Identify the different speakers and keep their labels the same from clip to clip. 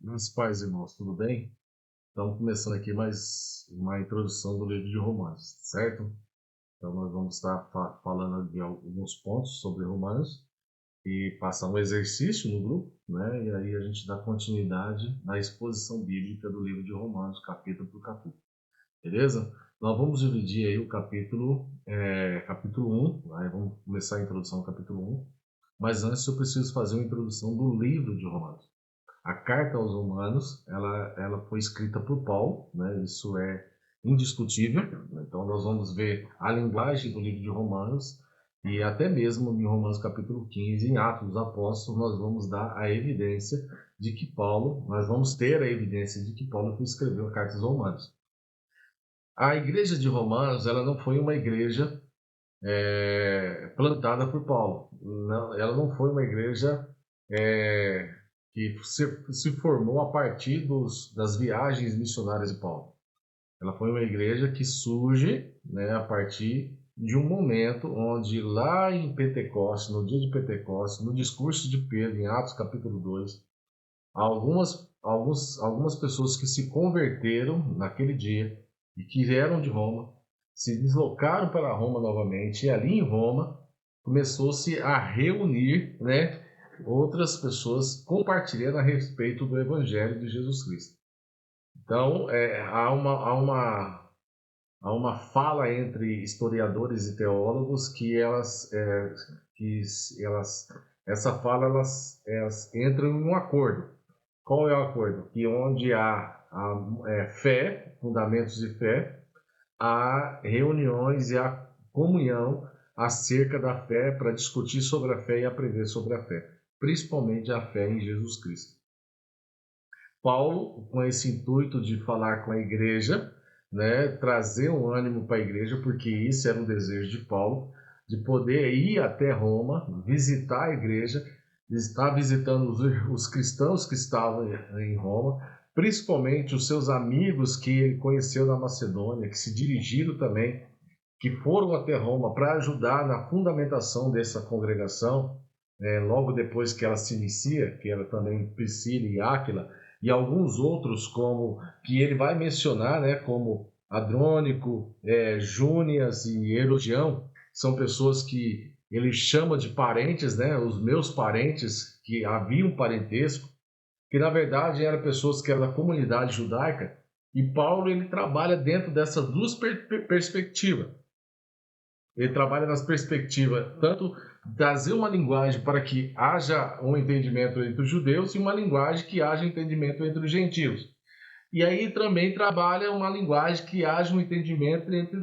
Speaker 1: Meus pais e irmãos, tudo bem? Estamos começando aqui mais uma introdução do livro de Romanos, certo? Então nós vamos estar falando de alguns pontos sobre Romanos e passar um exercício no grupo, né? E aí a gente dá continuidade na exposição bíblica do livro de Romanos, capítulo por capítulo, beleza? Nós vamos dividir aí o capítulo 1, aí vamos começar a introdução do capítulo 1, mas antes eu preciso fazer uma introdução do livro de Romanos. A carta aos Romanos, ela foi escrita por Paulo, né? Isso é indiscutível. Então nós vamos ver a linguagem do livro de Romanos e até mesmo em Romanos capítulo 15, em Atos dos Apóstolos, nós vamos dar a evidência de que Paulo, nós vamos ter a evidência de que Paulo escreveu a carta aos Romanos. A igreja de Romanos, ela não foi uma igreja plantada por Paulo. Não, ela não foi uma igreja que se formou a partir das viagens missionárias de Paulo. Ela foi uma igreja que surge, né, a partir de um momento onde lá em Pentecostes, no dia de Pentecostes, no discurso de Pedro, em Atos capítulo 2, algumas pessoas que se converteram naquele dia e que vieram de Roma, se deslocaram para Roma novamente, e ali em Roma começou-se a reunir, né, outras pessoas compartilhando a respeito do Evangelho de Jesus Cristo. Então, há uma fala entre historiadores e teólogos que essa fala elas entram em um acordo. Qual é o acordo? Que onde há fé, fundamentos de fé, há reuniões e há comunhão acerca da fé para discutir sobre a fé e aprender sobre a fé, principalmente a fé em Jesus Cristo. Paulo, com esse intuito de falar com a igreja, né, trazer um ânimo para a igreja, porque isso era um desejo de Paulo, de poder ir até Roma, visitar a igreja, estar visitando os cristãos que estavam em Roma, principalmente os seus amigos que ele conheceu na Macedônia, que se dirigiram também, que foram até Roma para ajudar na fundamentação dessa congregação, logo depois que ela se inicia, que era também Priscila e Áquila, e alguns outros como que ele vai mencionar, né, como Adrônico, Júnias e Herodião, são pessoas que ele chama de parentes, né, os meus parentes, que havia um parentesco, que na verdade eram pessoas que eram da comunidade judaica, e Paulo ele trabalha dentro dessas duas perspectivas. Ele trabalha nas perspectivas tanto trazer uma linguagem para que haja um entendimento entre os judeus e uma linguagem que haja entendimento entre os gentios. E aí também trabalha uma linguagem que haja um entendimento entre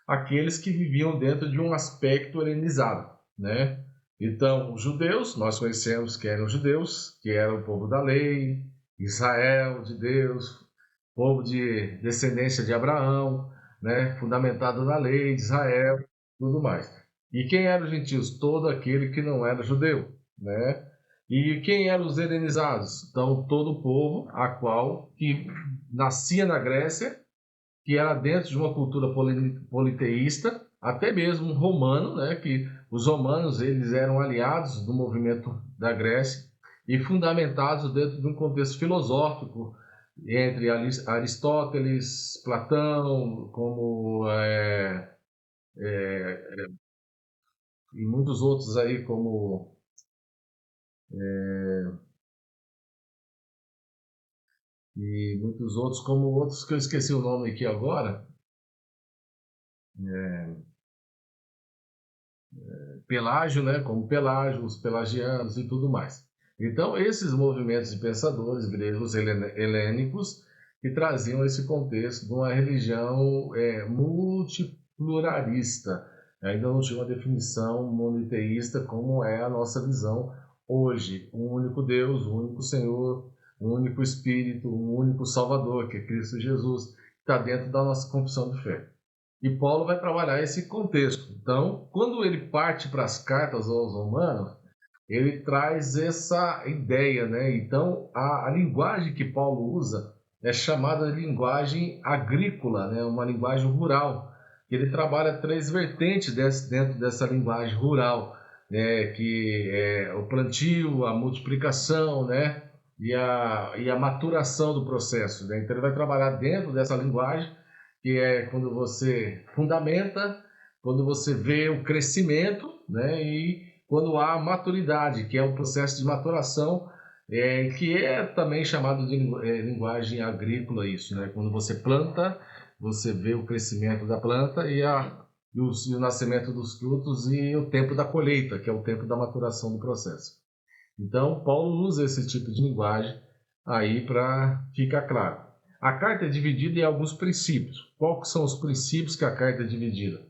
Speaker 1: aqueles que viviam dentro de um aspecto helenizado, né? Então, os judeus, nós conhecemos que eram judeus, que eram o povo da lei, Israel de Deus, povo de descendência de Abraão, né? Fundamentado na lei de Israel, tudo mais. E quem eram os gentios? Todo aquele que não era judeu, né? E quem eram os helenizados? Então, todo o povo a qual que nascia na Grécia, que era dentro de uma cultura politeísta, até mesmo romano, né, que os romanos eles eram aliados do movimento da Grécia e fundamentados dentro de um contexto filosófico entre Aristóteles, Platão, como e muitos outros aí como e muitos outros como outros que eu esqueci o nome aqui agora, Pelágio, né, como Pelágio, os pelagianos e tudo mais. Então, esses movimentos de pensadores gregos helênicos que traziam esse contexto de uma religião multipluralista. Ainda não tinha uma definição moniteísta como é a nossa visão hoje. Um único Deus, um único Senhor, um único Espírito, um único Salvador, que é Cristo Jesus, que está dentro da nossa confissão de fé. E Paulo vai trabalhar esse contexto. Então, quando ele parte para as cartas aos Romanos, ele traz essa ideia, né? Então, a linguagem que Paulo usa é chamada de linguagem agrícola, né? Uma linguagem rural. Ele trabalha três vertentes dentro dessa linguagem rural, né? Que é o plantio, a multiplicação, né? e a maturação do processo, né? Então ele vai trabalhar dentro dessa linguagem, que é quando você fundamenta, quando você vê o crescimento, né? E quando há maturidade, que é o processo de maturação, que é também chamado de linguagem agrícola, isso, né? Quando você planta, você vê o crescimento da planta e o nascimento dos frutos e o tempo da colheita, que é o tempo da maturação do processo. Então, Paulo usa esse tipo de linguagem aí para ficar claro. A carta é dividida em alguns princípios. Quais são os princípios que a carta é dividida?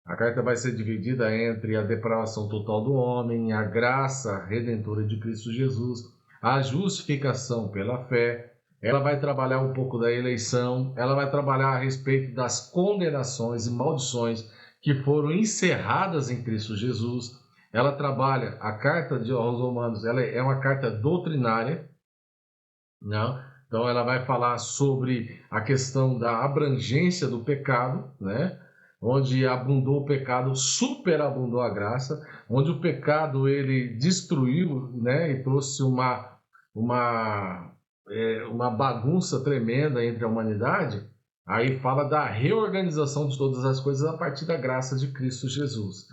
Speaker 1: A carta vai ser dividida entre a depravação total do homem, a graça redentora de Cristo Jesus, a justificação pela fé. Ela vai trabalhar um pouco da eleição, ela vai trabalhar a respeito das condenações e maldições que foram encerradas em Cristo Jesus. Ela trabalha, a carta aos Romanos, ela é uma carta doutrinária, né? Então ela vai falar sobre a questão da abrangência do pecado, né? Onde abundou o pecado, superabundou a graça, onde o pecado ele destruiu, né? E trouxe uma bagunça tremenda entre a humanidade. Aí fala da reorganização de todas as coisas a partir da graça de Cristo Jesus.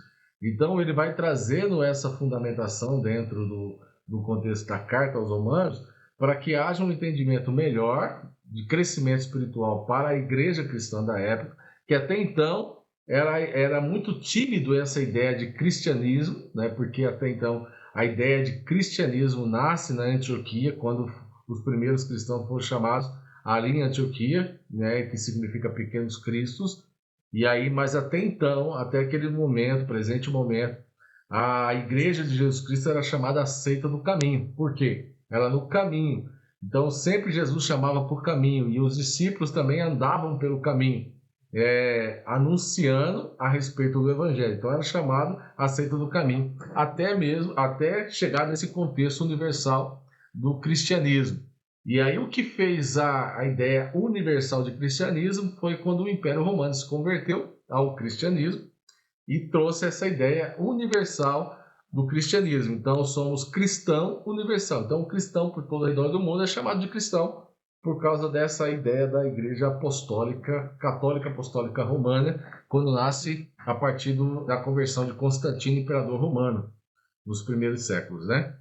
Speaker 1: Então ele vai trazendo essa fundamentação dentro do contexto da carta aos Romanos, para que haja um entendimento melhor de crescimento espiritual para a igreja cristã da época, que até então era muito tímido essa ideia de cristianismo, né? Porque até então a ideia de cristianismo nasce na Antioquia, quando os primeiros cristãos foram chamados ali em Antioquia, né? Que significa pequenos cristos. E aí, mas até então, até aquele momento, presente momento, a igreja de Jesus Cristo era chamada a seita do caminho. Por quê? Ela no caminho. Então, sempre Jesus chamava por caminho, e os discípulos também andavam pelo caminho, anunciando a respeito do evangelho. Então, era chamado a seita do caminho, até chegar nesse contexto universal do cristianismo. E aí o que fez a ideia universal de cristianismo foi quando o Império Romano se converteu ao cristianismo e trouxe essa ideia universal do cristianismo. Então somos cristão universal. Então o cristão por todo o redor do mundo é chamado de cristão por causa dessa ideia da Igreja Apostólica, Católica Apostólica Romana, quando nasce a partir da conversão de Constantino, imperador romano, nos primeiros séculos, né?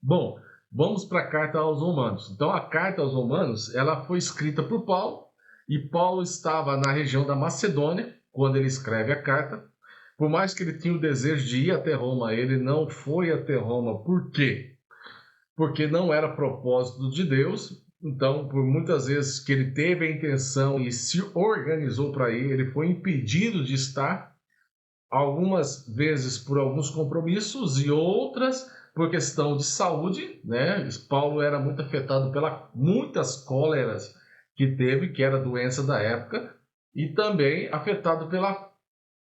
Speaker 1: Bom, vamos para a carta aos Romanos. Então, a carta aos Romanos, ela foi escrita por Paulo, e Paulo estava na região da Macedônia quando ele escreve a carta. Por mais que ele tinha o desejo de ir até Roma, ele não foi até Roma. Por quê? Porque não era propósito de Deus. Então, por muitas vezes que ele teve a intenção e se organizou para ir, ele foi impedido de estar, algumas vezes por alguns compromissos e outras por questão de saúde, né? Paulo era muito afetado pelas muitas cóleras que teve, que era a doença da época, e também afetado pelo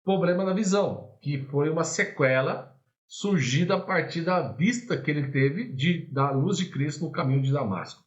Speaker 1: problema na visão, que foi uma sequela surgida a partir da vista que ele teve da luz de Cristo no caminho de Damasco.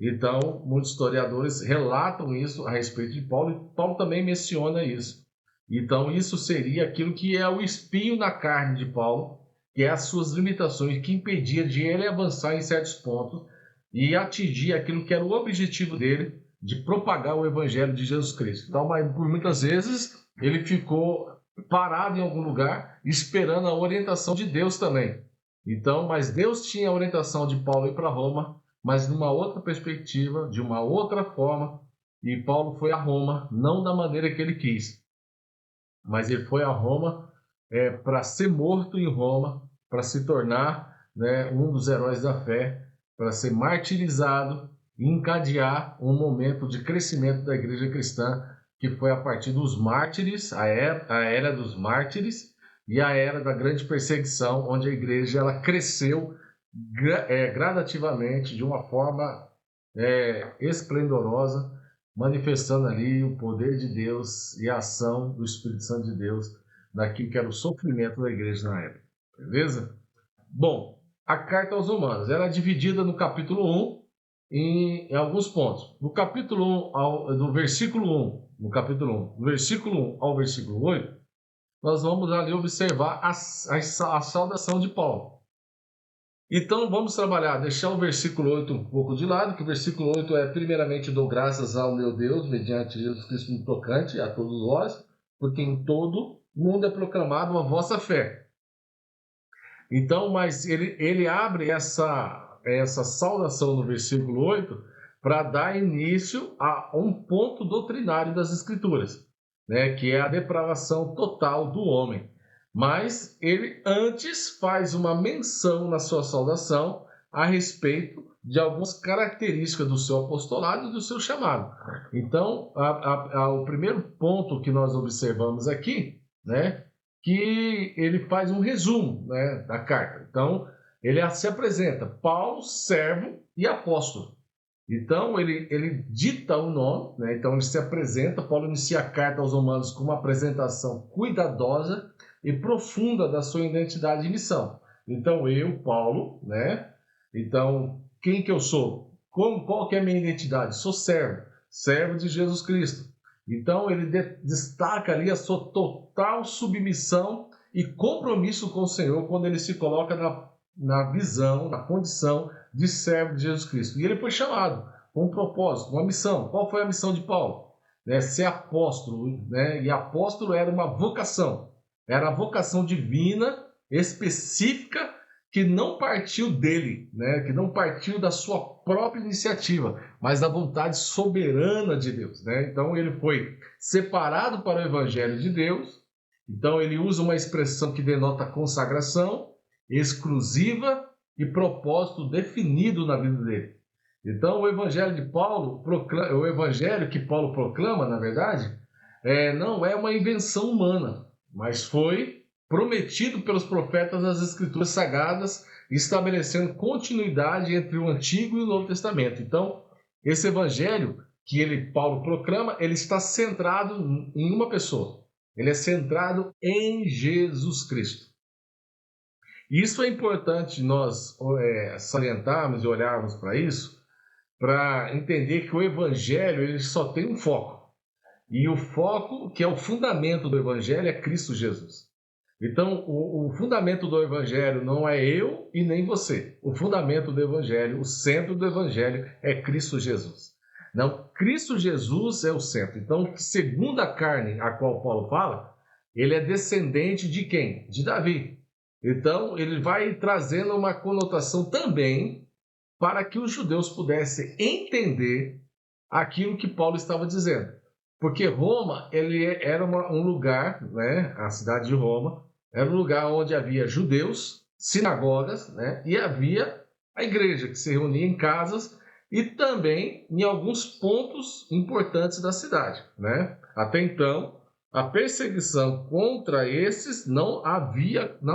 Speaker 1: Então, muitos historiadores relatam isso a respeito de Paulo, e Paulo também menciona isso. Então, isso seria aquilo que é o espinho na carne de Paulo, que é as suas limitações, que impedia de ele avançar em certos pontos e atingir aquilo que era o objetivo dele, de propagar o evangelho de Jesus Cristo. Então, mas por muitas vezes, ele ficou parado em algum lugar, esperando a orientação de Deus também. Então, mas Deus tinha a orientação de Paulo ir para Roma, mas numa outra perspectiva, de uma outra forma, e Paulo foi a Roma, não da maneira que ele quis, mas ele foi a Roma para ser morto em Roma, para se tornar, né, um dos heróis da fé, para ser martirizado e encadear um momento de crescimento da igreja cristã, que foi a partir dos mártires, a era dos mártires e a era da grande perseguição, onde a igreja ela cresceu gradativamente, de uma forma esplendorosa, manifestando ali o poder de Deus e a ação do Espírito Santo de Deus naquilo que era o sofrimento da igreja na época. Beleza? Bom, a carta aos Romanos, ela é dividida no capítulo 1 em alguns pontos. No capítulo 1, do versículo 1, do versículo 1 ao versículo 8, nós vamos ali observar a saudação de Paulo. Então vamos trabalhar, deixar o versículo 8 um pouco de lado, que o versículo 8 é: primeiramente dou graças ao meu Deus, mediante Jesus Cristo no tocante a todos vós, porque em todo mundo é proclamado a vossa fé. Então, mas ele abre essa saudação no versículo 8 para dar início a um ponto doutrinário das Escrituras, né, que é a depravação total do homem. Mas ele antes faz uma menção na sua saudação a respeito de algumas características do seu apostolado e do seu chamado. Então, o primeiro ponto que nós observamos aqui, né, que ele faz um resumo, né, da carta. Então, ele se apresenta Paulo, servo e apóstolo. Então, ele dita o nome, né? Então ele se apresenta. Paulo inicia a carta aos Romanos com uma apresentação cuidadosa e profunda da sua identidade e missão. Então, eu, Paulo, né? Então, quem que eu sou? Qual que é a minha identidade? Sou servo de Jesus Cristo. Então, ele destaca ali a sua total submissão e compromisso com o Senhor quando ele se coloca na visão, na condição de servo de Jesus Cristo. E ele foi chamado com um propósito, uma missão. Qual foi a missão de Paulo? Ser apóstolo, né? E apóstolo era uma vocação. Era a vocação divina, específica, que não partiu dele, né? Que não partiu da sua própria iniciativa, mas da vontade soberana de Deus, né? Então ele foi separado para o Evangelho de Deus. Então ele usa uma expressão que denota consagração exclusiva e propósito definido na vida dele. Então o Evangelho de Paulo, o Evangelho que Paulo proclama, na verdade, não é uma invenção humana, mas foi prometido pelos profetas nas Escrituras Sagradas, estabelecendo continuidade entre o Antigo e o Novo Testamento. Então, esse evangelho que Paulo proclama, ele está centrado em uma pessoa. Ele é centrado em Jesus Cristo. Isso é importante nós salientarmos e olharmos para isso, para entender que o evangelho ele só tem um foco. E o foco, que é o fundamento do evangelho, é Cristo Jesus. Então, o fundamento do Evangelho não é eu e nem você. O fundamento do Evangelho, o centro do Evangelho é Cristo Jesus. Não, Cristo Jesus é o centro. Então, segundo a carne a qual Paulo fala, ele é descendente de quem? De Davi. Então, ele vai trazendo uma conotação também para que os judeus pudessem entender aquilo que Paulo estava dizendo. Porque Roma era um lugar, né, a cidade de Roma, era um lugar onde havia judeus, sinagogas, né, e havia a igreja, que se reunia em casas e também em alguns pontos importantes da cidade, né? Até então, a perseguição contra esses não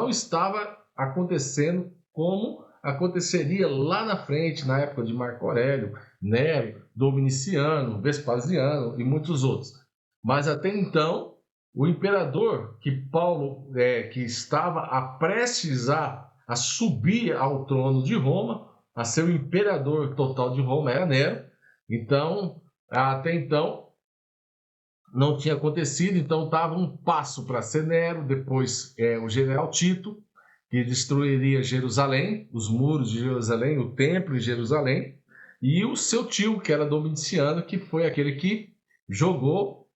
Speaker 1: estava acontecendo como aconteceria lá na frente, na época de Marco Aurélio, Nero, Dominiciano, Vespasiano e muitos outros. Mas até então, o imperador que Paulo, que estava prestes a subir ao trono de Roma, a ser o imperador total de Roma, era Nero. Então, até então, não tinha acontecido, então estava um passo para ser Nero, depois o general Tito, que destruiria Jerusalém, os muros de Jerusalém, o templo de Jerusalém, e o seu tio, que era Domiciano, que foi aquele que jogou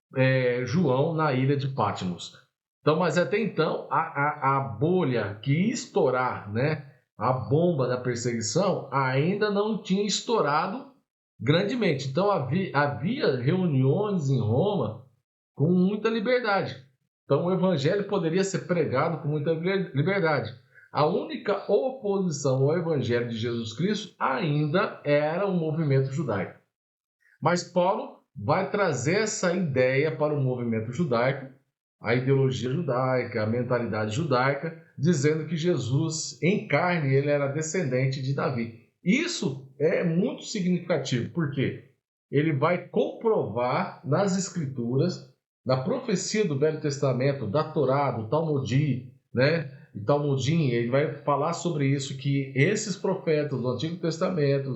Speaker 1: João na ilha de Patmos. Então, mas até então, a bolha que ia estourar, né, a bomba da perseguição, ainda não tinha estourado grandemente. Então, havia reuniões em Roma com muita liberdade. Então, o evangelho poderia ser pregado com muita liberdade. A única oposição ao evangelho de Jesus Cristo ainda era o movimento judaico. Mas Paulo vai trazer essa ideia para o movimento judaico, a ideologia judaica, a mentalidade judaica, dizendo que Jesus, em carne, ele era descendente de Davi. Isso é muito significativo, porque ele vai comprovar nas Escrituras, na profecia do Velho Testamento, da Torá, do Talmud, né? E Talmudim, ele vai falar sobre isso, que esses profetas do Antigo Testamento,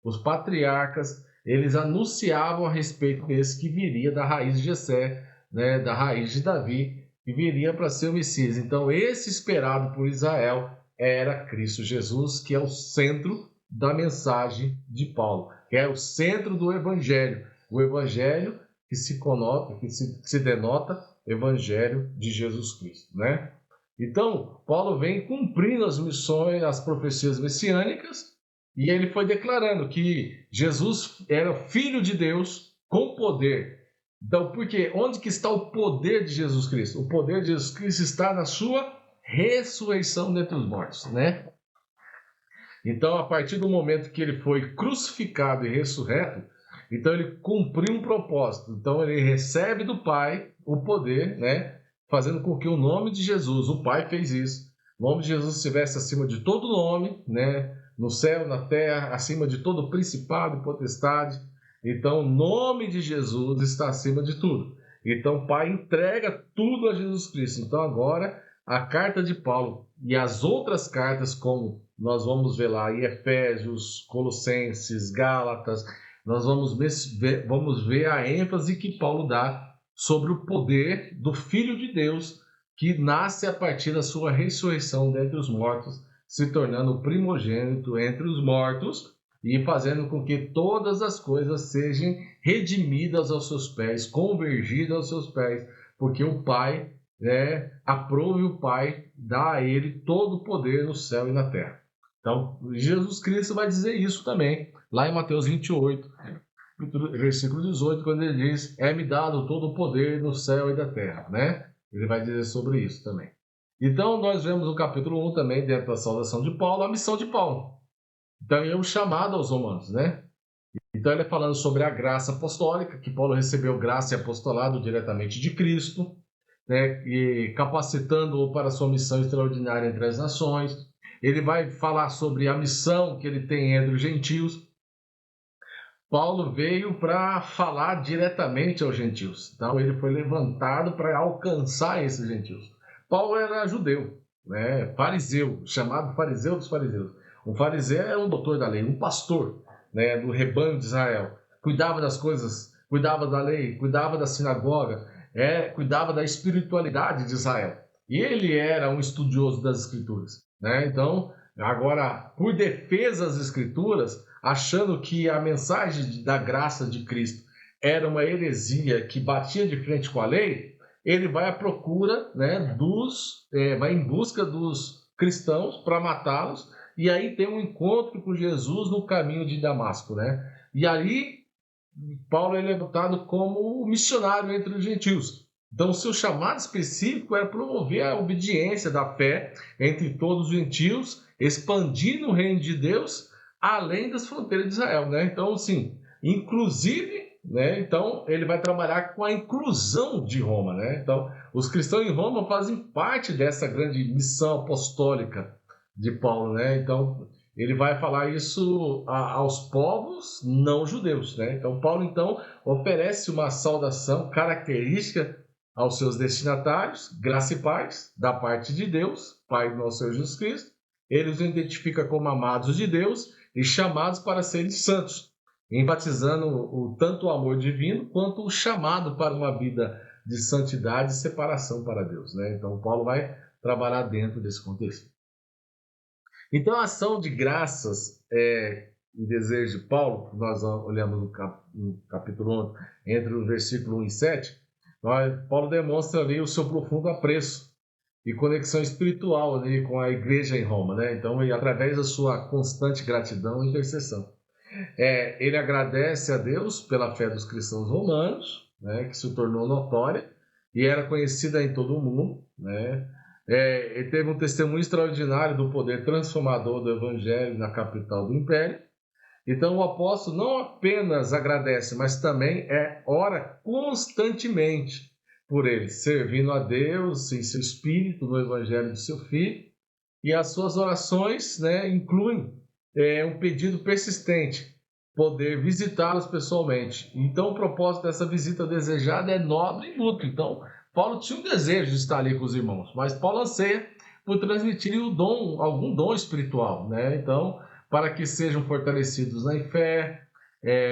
Speaker 1: os patriarcas, eles anunciavam a respeito desse que viria da raiz de Jessé, né, da raiz de Davi, que viria para ser o Messias. Então, esse esperado por Israel era Cristo Jesus, que é o centro da mensagem de Paulo, que é o centro do Evangelho. O Evangelho que se denota Evangelho de Jesus Cristo, né? Então, Paulo vem cumprindo as missões, as profecias messiânicas, e ele foi declarando que Jesus era filho de Deus com poder. Então, porque onde que está o poder de Jesus Cristo? O poder de Jesus Cristo está na sua ressurreição dentre os mortos, né? Então, a partir do momento que ele foi crucificado e ressurreto, então ele cumpriu um propósito. Então, ele recebe do Pai o poder, né? Fazendo com que o nome de Jesus, o Pai fez isso, o nome de Jesus estivesse acima de todo nome, né? No céu, na terra, acima de todo principado e potestade. Então, o nome de Jesus está acima de tudo. Então, o Pai entrega tudo a Jesus Cristo. Então, agora, a carta de Paulo e as outras cartas, como nós vamos ver lá em Efésios, Colossenses, Gálatas, nós vamos ver a ênfase que Paulo dá sobre o poder do Filho de Deus, que nasce a partir da sua ressurreição dentre os mortos, se tornando o primogênito entre os mortos e fazendo com que todas as coisas sejam redimidas aos seus pés, convergidas aos seus pés, porque o Pai aprova e o Pai dá a ele todo o poder no céu e na terra. Então, Jesus Cristo vai dizer isso também, lá em Mateus 28, versículo 18, quando ele diz: é-me dado todo o poder no céu e da terra, né? Ele vai dizer sobre isso também. Então, nós vemos no capítulo 1 também, dentro da saudação de Paulo, a missão de Paulo. Então, ele é um chamado aos romanos, né? Então, ele é falando sobre a graça apostólica, que Paulo recebeu graça e apostolado diretamente de Cristo, né? E capacitando-o para a sua missão extraordinária entre as nações. Ele vai falar sobre a missão que ele tem entre os gentios. Paulo veio para falar diretamente aos gentios. Então, ele foi levantado para alcançar esses gentios. Paulo era judeu, né? Fariseu, chamado fariseu dos fariseus. Um fariseu era um doutor da lei, um pastor, né, do rebanho de Israel. Cuidava das coisas, cuidava da lei, cuidava da sinagoga, cuidava da espiritualidade de Israel. E ele era um estudioso das Escrituras, né? Então, agora, por defesa das Escrituras, achando que a mensagem da graça de Cristo era uma heresia que batia de frente com a lei, ele vai à procura, né, vai em busca dos cristãos para matá-los, e aí tem um encontro com Jesus no caminho de Damasco, né? E aí Paulo é levantado como missionário entre os gentios. Então, o seu chamado específico era promover a obediência da fé entre todos os gentios, expandindo o reino de Deus além das fronteiras de Israel, né? Então, assim, inclusive, né? Então, ele vai trabalhar com a inclusão de Roma, né? Então, os cristãos em Roma fazem parte dessa grande missão apostólica de Paulo, né? Então, ele vai falar isso aos povos não judeus, né? Então, Paulo, então, oferece uma saudação característica aos seus destinatários, graça e paz, da parte de Deus, Pai do nosso Senhor Jesus Cristo. Ele os identifica como amados de Deus e chamados para serem santos, enfatizando tanto o amor divino quanto o chamado para uma vida de santidade e separação para Deus, né? Então, Paulo vai trabalhar dentro desse contexto. Então, a ação de graças e desejo de Paulo, nós olhamos no capítulo 1, entre o versículo 1 e 7, Paulo demonstra ali o seu profundo apreço e conexão espiritual ali com a igreja em Roma, né? Então, através da sua constante gratidão e intercessão. Ele agradece a Deus pela fé dos cristãos romanos, né, que se tornou notória e era conhecida em todo o mundo, né? Ele teve um testemunho extraordinário do poder transformador do Evangelho na capital do Império. Então, o apóstolo não apenas agradece, mas também ora constantemente por ele, servindo a Deus em seu espírito no Evangelho de seu Filho. E as suas orações, né, incluem um pedido persistente, poder visitá-los pessoalmente. Então, o propósito dessa visita desejada é nobre e mútuo. Então, Paulo tinha um desejo de estar ali com os irmãos, mas Paulo anseia por transmitir algum dom espiritual, né? Então, para que sejam fortalecidos na fé,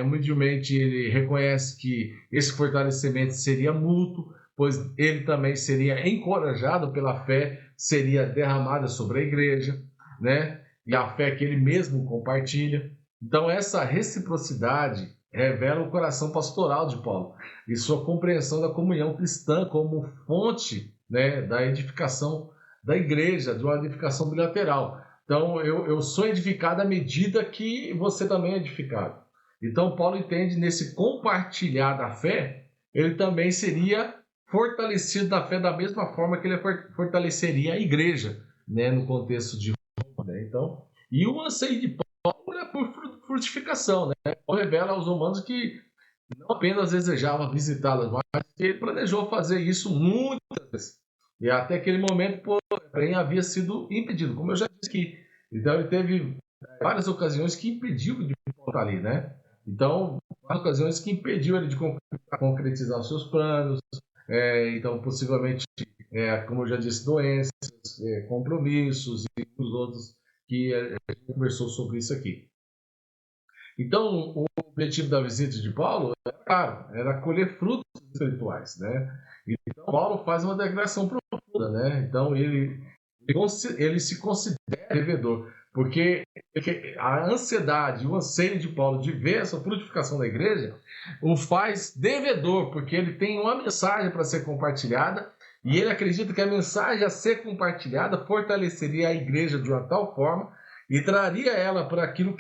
Speaker 1: humildemente ele reconhece que esse fortalecimento seria mútuo, pois ele também seria encorajado pela fé, seria derramada sobre a igreja. né? E a fé que ele mesmo compartilha. Então, essa reciprocidade revela o coração pastoral de Paulo e sua compreensão da comunhão cristã como fonte, né, da edificação da igreja, de uma edificação bilateral. Então, eu sou edificado à medida que você também é edificado. Então, Paulo entende nesse compartilhar da fé, ele também seria fortalecido da fé da mesma forma que ele fortaleceria a igreja, né, no contexto de Roma, né? Então, e o anseio de Paulo é por frutificação, né? Paulo revela aos romanos que não apenas desejava visitá-las, mas que ele planejou fazer isso muitas vezes. E até aquele momento, porém, havia sido impedido, como eu já disse aqui. Então, ele teve várias ocasiões que impediu de voltar ali, né? Então, várias ocasiões que impediu ele de concretizar os seus planos. Então, possivelmente, como eu já disse, doenças, compromissos e os outros que a gente conversou sobre isso aqui. Então, o objetivo da visita de Paulo era, claro, era colher frutos espirituais, né? Então, Paulo faz uma declaração profunda, né? Então, ele se considera devedor, porque a ansiedade, o anseio de Paulo de ver essa frutificação da igreja o faz devedor, porque ele tem uma mensagem para ser compartilhada e ele acredita que a mensagem a ser compartilhada fortaleceria a igreja de uma tal forma e traria ela para aquilo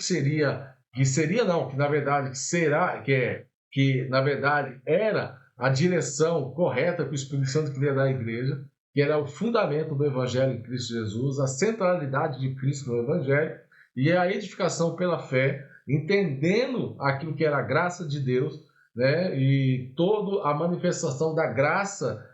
Speaker 1: que na verdade era a direção correta que o Espírito Santo queria dar à igreja, que era o fundamento do Evangelho em Cristo Jesus, a centralidade de Cristo no Evangelho e a edificação pela fé, entendendo aquilo que era a graça de Deus, né? E toda a manifestação da graça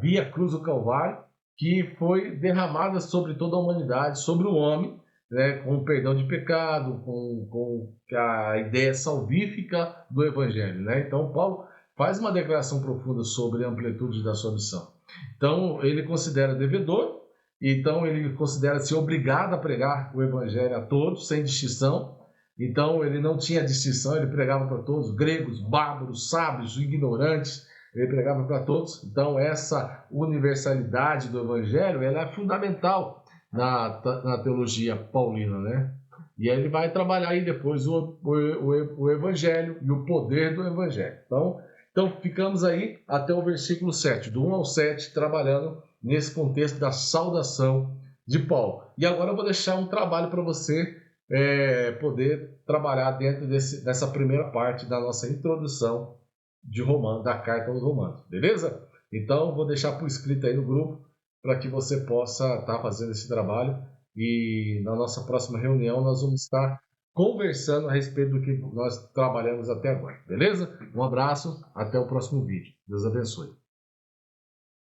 Speaker 1: via cruz do Calvário, que foi derramada sobre toda a humanidade, sobre o homem, né, com o perdão de pecado, com a ideia salvífica do Evangelho, né? Então, Paulo faz uma declaração profunda sobre a amplitude da sua missão. Então, ele considera devedor, então ele considera-se obrigado a pregar o Evangelho a todos, sem distinção. Então, ele não tinha distinção, ele pregava para todos, gregos, bárbaros, sábios, ignorantes, ele pregava para todos. Então, essa universalidade do Evangelho ela é fundamental na teologia paulina, né? E aí ele vai trabalhar aí depois o Evangelho e o poder do Evangelho. Então ficamos aí até o versículo 7, do 1 ao 7, trabalhando nesse contexto da saudação de Paulo. E agora eu vou deixar um trabalho para você poder trabalhar dentro dessa primeira parte da nossa introdução de Romanos, da carta aos Romanos, beleza? Então vou deixar por escrito aí no grupo para que você possa estar fazendo esse trabalho e na nossa próxima reunião nós vamos estar conversando a respeito do que nós trabalhamos até agora, beleza? Um abraço, até o próximo vídeo. Deus abençoe.